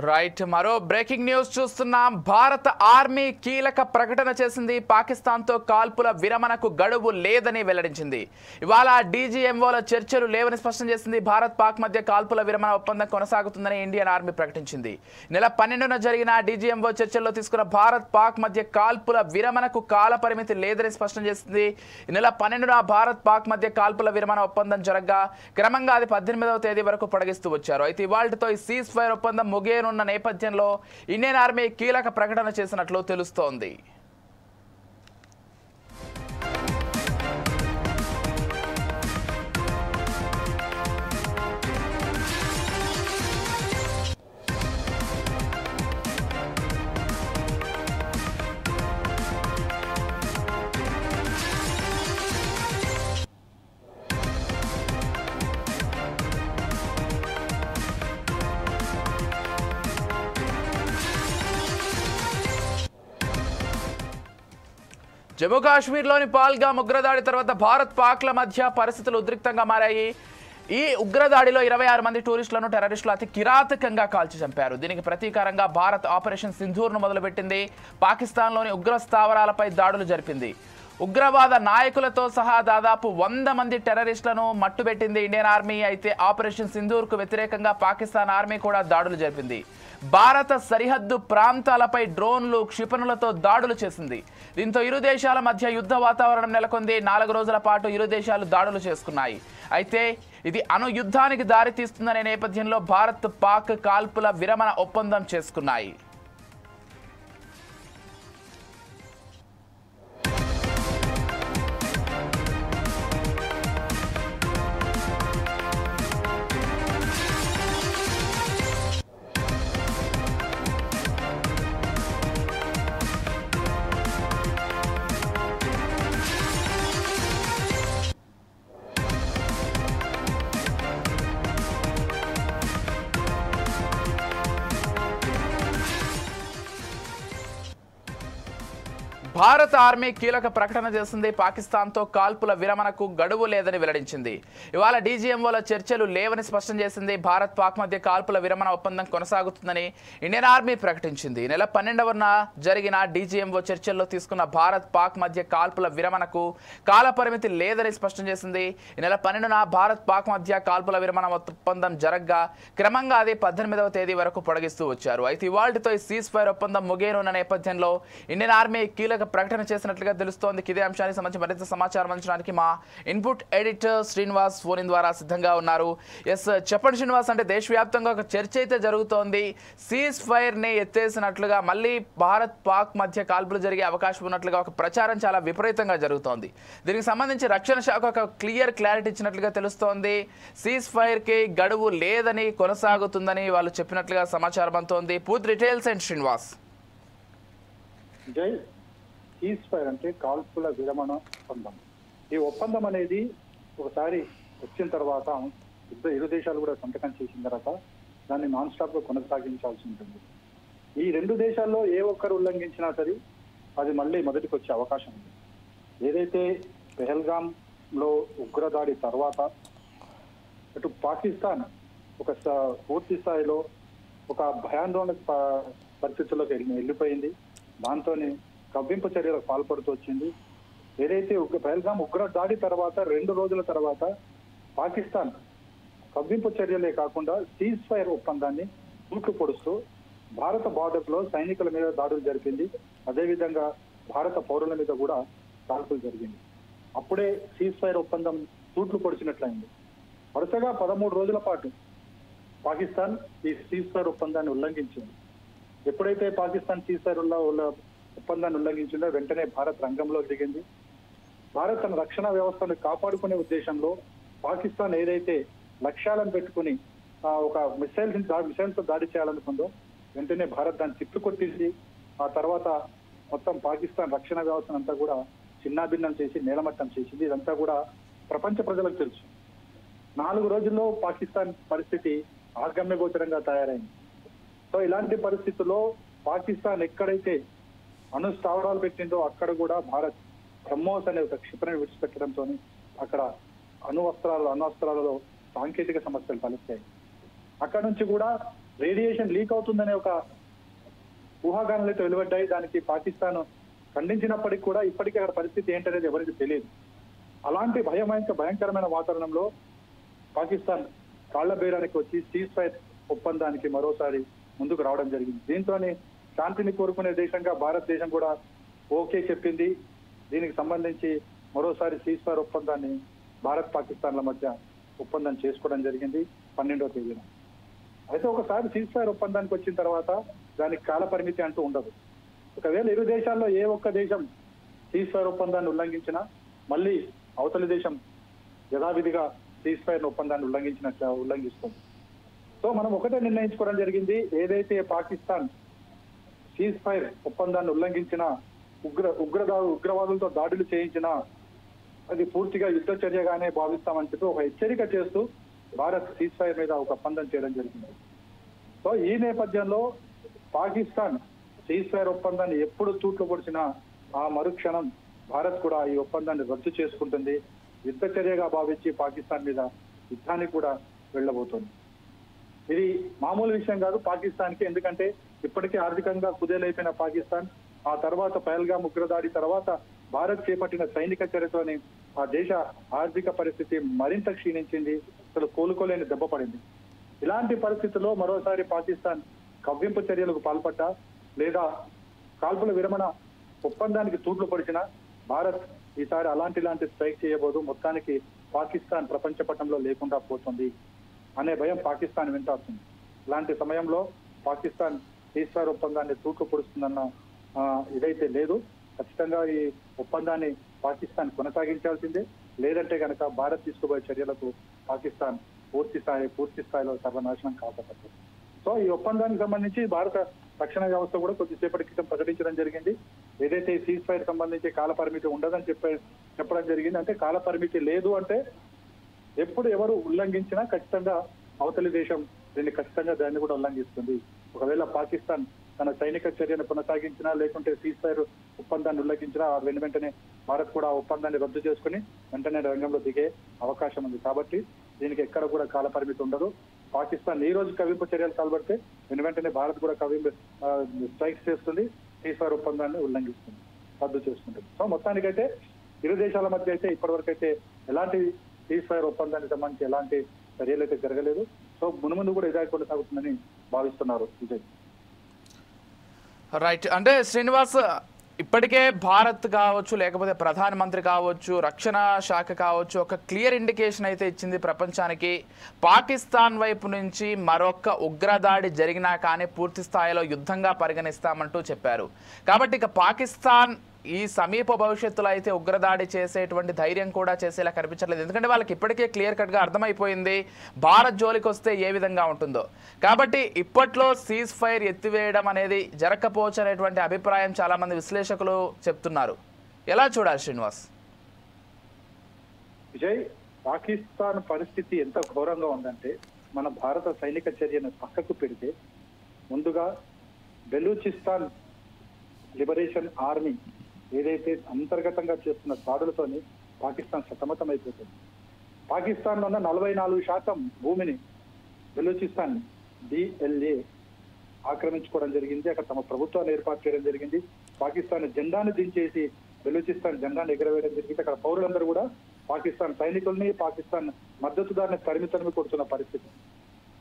Right మరో breaking news చూస్తున్నాం. భారత ఆర్మీ కీలక ప్రకటన చేసింది. పాకిస్తాన్తో కాల్పుల విరమణకు గడువు లేదని వెల్లడించింది. ఇవాళ డీజీఎంఓల చర్చలు లేవని స్పష్టం చేసింది. భారత్ పాక్ మధ్య కాల్పుల విరమణ ఒప్పందం కొనసాగుతుందని ఇండియన్ ఆర్మీ ప్రకటించింది. నెల 12న జరిగిన డీజీఎంఓ చర్చల్లో తీసుకున్న భారత్ పాక్ మధ్య కాల్పుల విరమణకు కాల పరిమితి లేదని స్పష్టం చేసింది. నెల 12న భారత్ పాక్ మధ్య కాల్పుల విరమణ ఒప్పందం జరగగా క్రమంగా అది 18వ తేదీ వరకు పొడిగిస్తూ వచ్చారు. అయితే ఇవాళ్టితో ఈ సీజ్ ఫైర్ ఒప్పందం ముగియనున్న నేపథ్యంలో ఇండియన్ ఆర్మీ కీలక ప్రకటన చేసినట్లు తెలుస్తోంది. జమ్మూ కాశ్మీర్లోని పాల్గామ్ ఉగ్రదాడి తర్వాత భారత్ పాక్ల మధ్య పరిస్థితులు ఉద్రిక్తంగా మారాయి. ఈ ఉగ్రదాడిలో 26 మంది టూరిస్టులను టెర్రరిస్టులు అతి కిరాతకంగా కాల్చి చంపారు. దీనికి ప్రతీకారంగా భారత్ ఆపరేషన్ సింధూర్ను మొదలుపెట్టింది. పాకిస్తాన్లోని ఉగ్ర స్థావరాలపై దాడులు జరిపింది. ఉగ్రవాద నాయకులతో సహా దాదాపు 100 మంది టెర్రరిస్టులను మట్టుబెట్టింది ఇండియన్ ఆర్మీ. అయితే ఆపరేషన్ సింధూర్కు వ్యతిరేకంగా పాకిస్తాన్ ఆర్మీ కూడా దాడులు జరిపింది. భారత సరిహద్దు ప్రాంతాలపై డ్రోన్లు, క్షిపణులతో దాడులు చేసింది. దీంతో ఇరు దేశాల మధ్య యుద్ధ వాతావరణం నెలకొంది. 4 రోజుల పాటు ఇరు దేశాలు దాడులు చేసుకున్నాయి. అయితే ఇది అణు యుద్ధానికి దారితీస్తుందనే నేపథ్యంలో భారత్ పాక్ కాల్పుల విరమణ ఒప్పందం చేసుకున్నాయి. భారత ఆర్మీ కీలక ప్రకటన చేసింది. పాకిస్తాన్తో కాల్పుల విరమణకు గడువు లేదని వెల్లడించింది. ఇవాళ డీజీఎంఓల చర్చలు లేవని స్పష్టం చేసింది. భారత్ పాక్ మధ్య కాల్పుల విరమణ ఒప్పందం కొనసాగుతుందని ఇండియన్ ఆర్మీ ప్రకటించింది. నెల 12న జరిగిన డీజీఎంఓ చర్చల్లో తీసుకున్న భారత్ పాక్ మధ్య కాల్పుల విరమణకు కాల పరిమితి లేదని స్పష్టం చేసింది. ఈ నెల 12న భారత్ పాక్ మధ్య కాల్పుల విరమణ ఒప్పందం జరగగా క్రమంగా అది 18వ తేదీ వరకు పొడిగిస్తూ వచ్చారు. అయితే ఇవాళ్టితో ఈ సీజ్ ఫైర్ ఒప్పందం ముగియనున్న నేపథ్యంలో ఇండియన్ ఆర్మీ కీలక ప్రకటన చేసినట్లుగా తెలుస్తోంది. ఇదే అంశానికి సంబంధించి మరింత సమాచారం అందించడానికి మా ఇన్పుట్ ఎడిటర్ శ్రీనివాస్ ఫోన్ ద్వారా సిద్ధంగా ఉన్నారు. ఎస్, చెప్పండి శ్రీనివాస్. అంటే దేశవ్యాప్తంగా ఒక చర్చ అయితే జరుగుతోంది. సీజ్ ఫైర్ ని ఎత్తేసినట్లుగా, మళ్ళీ భారత్ పాక్ మధ్య కాల్పులు జరిగే అవకాశం ఉన్నట్లుగా ఒక ప్రచారం చాలా విపరీతంగా జరుగుతోంది. దీనికి సంబంధించి రక్షణ శాఖ ఒక క్లారిటీ ఇచ్చినట్లుగా తెలుస్తోంది. సీజ్ ఫైర్ కి గడువు లేదని, కొనసాగుతుందని వాళ్ళు చెప్పినట్లుగా సమాచారం అందుతోంది. పూర్తి డీటెయిల్స్ అండ్ శ్రీనివాస్. జై సీజ్ ఫైర్ అంటే కాల్పుల విరమణ ఒప్పందం. ఈ ఒప్పందం అనేది ఒకసారి వచ్చిన తర్వాత ఇరు దేశాలు కూడా సంతకం చేసిన తర్వాత దాన్ని నాన్ స్టాప్ గా కొనసాగించాల్సి ఉంటుంది. ఈ 2 దేశాల్లో ఏ ఒక్కరు ఉల్లంఘించినా సరే అది మళ్ళీ మొదటికి వచ్చే అవకాశం ఉంది. ఏదైతే పెహల్గామ్ లో ఉగ్రదాడి తర్వాత అటు పాకిస్తాన్ ఒక పూర్తి స్థాయిలో ఒక భయాందోళన పరిస్థితుల్లోకి వెళ్ళిపోయింది. దాంతోనే కవ్వింపు చర్యలకు పాల్పడుతూ వచ్చింది. ఏదైతే పెహల్గామ్ ఉగ్ర దాడి తర్వాత 2 రోజుల తర్వాత పాకిస్తాన్ కవ్వింపు చర్యలే కాకుండా సీజ్ ఫైర్ ఒప్పందాన్ని తూట్లు పొడుస్తూ భారత బార్డర్ లో సైనికుల మీద దాడులు జరిపింది. అదేవిధంగా భారత పౌరుల మీద కూడా కాల్పులు జరిగింది. అప్పుడే సీజ్ ఫైర్ ఒప్పందం తూట్లు పొడిచినట్లయింది. వరుసగా 13 రోజుల పాటు పాకిస్తాన్ ఈ సీజ్ ఫైర్ ఒప్పందాన్ని ఉల్లంఘించింది. ఎప్పుడైతే పాకిస్తాన్ సీజ్ ఫైర్ ఒప్పందాన్ని ఉల్లంఘించిందో వెంటనే భారత్ రంగంలో దిగింది. భారత్ తన రక్షణ వ్యవస్థను కాపాడుకునే ఉద్దేశంలో పాకిస్తాన్ ఏదైతే లక్ష్యాలను పెట్టుకుని ఒక మిసైల్స్ తో దాడి చేయాలనుకుందో వెంటనే భారత్ దాన్ని తిప్పికొట్టింది. ఆ తర్వాత మొత్తం పాకిస్తాన్ రక్షణ వ్యవస్థను అంతా కూడా చిన్నాభిన్నం చేసి నేలమట్టం చేసింది. ఇదంతా కూడా ప్రపంచ ప్రజలకు తెలుసు. 4 రోజుల్లో పాకిస్తాన్ పరిస్థితి ఆగమ్యగోచరంగా తయారైంది. సో ఇలాంటి పరిస్థితుల్లో పాకిస్తాన్ ఎక్కడైతే అణు స్థావరాలు పెట్టిందో అక్కడ కూడా భారత్ బ్రహ్మోస్ అనే ఒక క్షిపణిని విడిచిపెట్టడంతో అక్కడ అణ్వస్త్రాలలో సాంకేతిక సమస్యలు తలెత్తాయి. అక్కడ నుంచి కూడా రేడియేషన్ లీక్ అవుతుందనే ఒక ఊహాగానాలు అయితే వెలువడ్డాయి. దానికి పాకిస్తాన్ ఖండించినప్పటికీ కూడా ఇప్పటికీ అక్కడ పరిస్థితి ఏంటనేది ఎవరికి తెలియదు. అలాంటి భయంకరమైన వాతావరణంలో పాకిస్తాన్ కాళ్ల బేరానికి వచ్చి సీజ్ ఫైర్ ఒప్పందానికి మరోసారి ముందుకు రావడం జరిగింది. దీంతోనే శాంతిని కోరుకునే దేశంగా భారతదేశం కూడా ఓకే చెప్పింది. దీనికి సంబంధించి మరోసారి సీజ్ ఫైర్ ఒప్పందాన్ని భారత్ పాకిస్తాన్ల మధ్య ఒప్పందం చేసుకోవడం జరిగింది 12వ తేదీన. అయితే ఒకసారి సీజ్ ఫైర్ ఒప్పందానికి వచ్చిన తర్వాత దానికి కాల పరిమితి అంటూ ఉండదు. ఒకవేళ ఇరు దేశాల్లో ఏ ఒక్క దేశం సీజ్ ఫైర్ ఒప్పందాన్ని ఉల్లంఘించినా మళ్ళీ అవతలి దేశం యథావిధిగా సీజ్ ఫైర్ ఒప్పందాన్ని ఉల్లంఘిస్తుంది. సో మనం ఒకటే నిర్ణయించుకోవడం జరిగింది, ఏదైతే పాకిస్తాన్ సీజ్ ఫైర్ ఒప్పందాన్ని ఉల్లంఘించిన ఉగ్రవాదులతో దాడులు చేయించినా అది పూర్తిగా యుద్ధ చర్యగానే భావిస్తామని చెప్పి ఒక హెచ్చరిక చేస్తూ భారత్ సీజ్ ఫైర్ మీద ఒక ఒప్పందం చేయడం జరిగింది. సో ఈ నేపథ్యంలో పాకిస్తాన్ సీజ్ ఫైర్ ఒప్పందాన్ని ఎప్పుడు తూట్లు పొడిచినా ఆ మరుక్షణం భారత్ కూడా ఈ ఒప్పందాన్ని రద్దు చేసుకుంటుంది. యుద్ధ చర్యగా భావించి పాకిస్తాన్ మీద యుద్ధానికి కూడా వెళ్ళబోతోంది. ఇది మామూలు విషయం కాదు పాకిస్తాన్ కి, ఎందుకంటే ఇప్పటికే ఆర్థికంగా కుదేలైపోయిన పాకిస్తాన్ ఆ తర్వాత పహల్గామ్ ఉగ్రదాడి తర్వాత భారత్ చేపట్టిన సైనిక చర్యతోని ఆ దేశ ఆర్థిక పరిస్థితి మరింత క్షీణించింది, అసలు కోలుకోలేని దెబ్బ పడింది. ఇలాంటి పరిస్థితుల్లో మరోసారి పాకిస్తాన్ కవ్వింపు చర్యలకు పాల్పడ్డా లేదా కాల్పుల విరమణ ఒప్పందానికి తూట్లు పొడిచిన భారత్ ఈసారి అలాంటి స్ట్రైక్ చేయబోదు. మొత్తానికి పాకిస్తాన్ ప్రపంచ పటంలో లేకుండా పోతుంది అనే భయం పాకిస్తాన్ వెంటాడుతుంది. ఇలాంటి సమయంలో పాకిస్తాన్ సీజ్ ఫైర్ ఒప్పందాన్ని తూట్లు పొడుస్తుందన్న ఇదైతే లేదు. ఖచ్చితంగా ఈ ఒప్పందాన్ని పాకిస్తాన్ కొనసాగించాల్సిందే, లేదంటే కనుక భారత్ తీసుకోబోయే చర్యలకు పాకిస్తాన్ పూర్తి స్థాయిలో సర్వనాశనం కాకపోతుంది. సో ఈ ఒప్పందానికి సంబంధించి భారత రక్షణ వ్యవస్థ కూడా కొద్దిసేపటి క్రితం ప్రకటించడం జరిగింది. ఏదైతే సీజ్ ఫైర్ సంబంధించి కాల పరిమితి ఉండదని చెప్పడం జరిగింది. అంటే కాల పరిమితి లేదు అంటే ఎప్పుడు ఎవరు ఉల్లంఘించినా ఖచ్చితంగా అవతలి దేశం దాన్ని కూడా ఉల్లంఘిస్తుంది. ఒకవేళ పాకిస్తాన్ తన సైనిక చర్యను కొనసాగించినా లేకుంటే సీజ్ ఫైర్ ఒప్పందాన్ని ఉల్లంఘించినా వెంటనే భారత్ కూడా ఆ ఒప్పందాన్ని రద్దు చేసుకుని వెంటనే రంగంలో దిగే అవకాశం ఉంది. కాబట్టి దీనికి ఎక్కడ కూడా కాల పరిమితి ఉండదు. పాకిస్తాన్ ఈ రోజు కవింపు చర్యలు పాల్పడితే వెంటనే భారత్ కూడా స్ట్రైక్స్ చేస్తుంది, సీజ్ ఫైర్ ఒప్పందాన్ని ఉల్లంఘిస్తుంది, రద్దు చేసుకుంటుంది. సో మొత్తానికైతే ఇరు దేశాల మధ్య అయితే ఇప్పటివరకు అయితే ఎలాంటి సీజ్ ఫైర్ ఒప్పందానికి సంబంధించి ఎలాంటి చర్యలు అయితే జరగలేదు. సో మునుముందు కూడా ఇదే కొనసాగుతుందని భావిస్తున్నారు విజయ్. రైట్, అంటే శ్రీనివాస్ ఇప్పటికే భారత్ కావచ్చు లేకపోతే ప్రధానమంత్రి కావచ్చు రక్షణ శాఖ కావచ్చు ఒక క్లియర్ ఇండికేషన్ అయితే ఇచ్చింది ప్రపంచానికి, పాకిస్తాన్ వైపు నుంచి మరొక ఉగ్రదాడి జరిగినా కానీ పూర్తి స్థాయిలో యుద్ధంగా పరిగణిస్తామంటూ చెప్పారు. కాబట్టి ఇక పాకిస్తాన్ ఈ సమీప భవిష్యత్తులో అయితే ఉగ్రదాడి చేసేటువంటి ధైర్యం కూడా చేసేలా కనిపించట్లేదు. ఎందుకంటే వాళ్ళకి ఇప్పటికే క్లియర్ కట్గా అర్థమైపోయింది భారత్ జోలికి వస్తే ఏ విధంగా ఉంటుందో. కాబట్టి ఇప్పట్లో సీజ్ ఫైర్ ఎత్తివేయడం అనేది జరగకపోవచ్చు అనేటువంటి అభిప్రాయం చాలా మంది విశ్లేషకులు చెప్తున్నారు. ఎలా చూడాలి శ్రీనివాస్? విజయ్, పాకిస్తాన్ పరిస్థితి ఎంత ఘోరంగా ఉందంటే మన భారత సైనిక చర్యను పక్కకు పెడితే ముందుగా బెలూచిస్తాన్ లిబరేషన్ ఆర్మీ ఏదైతే అంతర్గతంగా చేస్తున్న దాడులతోని పాకిస్తాన్ సతమతమైపోతుంది. పాకిస్తాన్ లో ఉన్న 44% భూమిని బెలూచిస్తాన్ DLA ఆక్రమించుకోవడం జరిగింది. అక్కడ తమ ప్రభుత్వాన్ని ఏర్పాటు చేయడం జరిగింది. పాకిస్తాన్ జెండాను దించేసి బెలూచిస్తాన్ జెండాను ఎగరవేయడం జరిగింది. అక్కడ పౌరులందరూ కూడా పాకిస్తాన్ సైనికుల్ని పాకిస్తాన్ మద్దతుదారుని తరిమి కొడుతున్న పరిస్థితి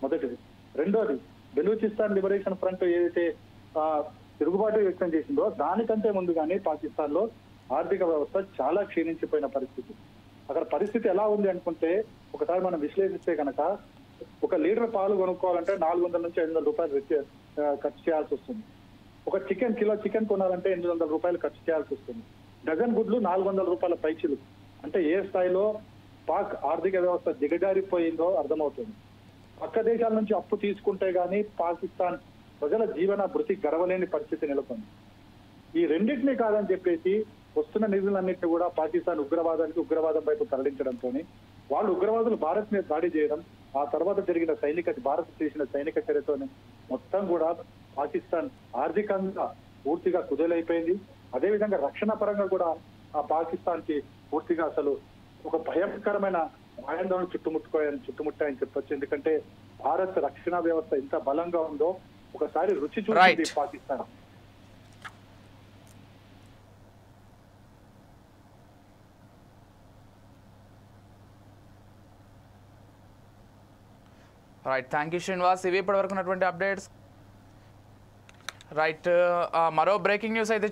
మొదటిది. రెండోది, బెలూచిస్తాన్ లిబరేషన్ ఫ్రంట్ ఏదైతే తిరుగుబాటు వ్యక్తం చేసిందో దానికంటే ముందుగానే పాకిస్తాన్ లో ఆర్థిక వ్యవస్థ చాలా క్షీణించిపోయిన పరిస్థితి. అక్కడ పరిస్థితి ఎలా ఉంది అనుకుంటే ఒకసారి మనం విశ్లేషిస్తే కనుక ఒక లీటర్ పాలు కొనుక్కోవాలంటే 400 నుంచి 500 రూపాయలు ఖర్చు చేయాల్సి వస్తుంది. ఒక కిలో చికెన్ కొనాలంటే 800 రూపాయలు ఖర్చు చేయాల్సి వస్తుంది. డజన్ గుడ్లు 400 రూపాయల పైచిలు. అంటే ఏ స్థాయిలో పాక్ ఆర్థిక వ్యవస్థ దిగజారిపోయిందో అర్థమవుతుంది. పక్క దేశాల నుంచి అప్పు తీసుకుంటే గానీ పాకిస్తాన్ ప్రజల జీవన భృతి గడవలేని పరిస్థితి నెలకొంది. ఈ రెండింటినీ కాదని చెప్పేసి వస్తున్న నిధులన్నింటినీ కూడా పాకిస్తాన్ ఉగ్రవాదం వైపు తరలించడంతో వాళ్ళు ఉగ్రవాదులు భారత్ మీద దాడి చేయడం, ఆ తర్వాత జరిగిన భారత్ చేసిన సైనిక చర్యతోనే మొత్తం కూడా పాకిస్తాన్ ఆర్థికంగా పూర్తిగా కుదేలైపోయింది. అదేవిధంగా రక్షణ పరంగా కూడా ఆ పాకిస్తాన్ కి పూర్తిగా అసలు ఒక భయంకరమైన ఆనందం చుట్టుముట్టాయని చెప్పొచ్చు. ఎందుకంటే భారత్ రక్షణ వ్యవస్థ ఎంత బలంగా ఉందో ఒకసారి రుచి చూసింది Right. Pakistan. Right, thank you Srinivas. ఇవి ఇప్పటివరకు ఉన్నటువంటి అప్డేట్స్. రైట్, మరో బ్రేకింగ్ న్యూస్ అయితే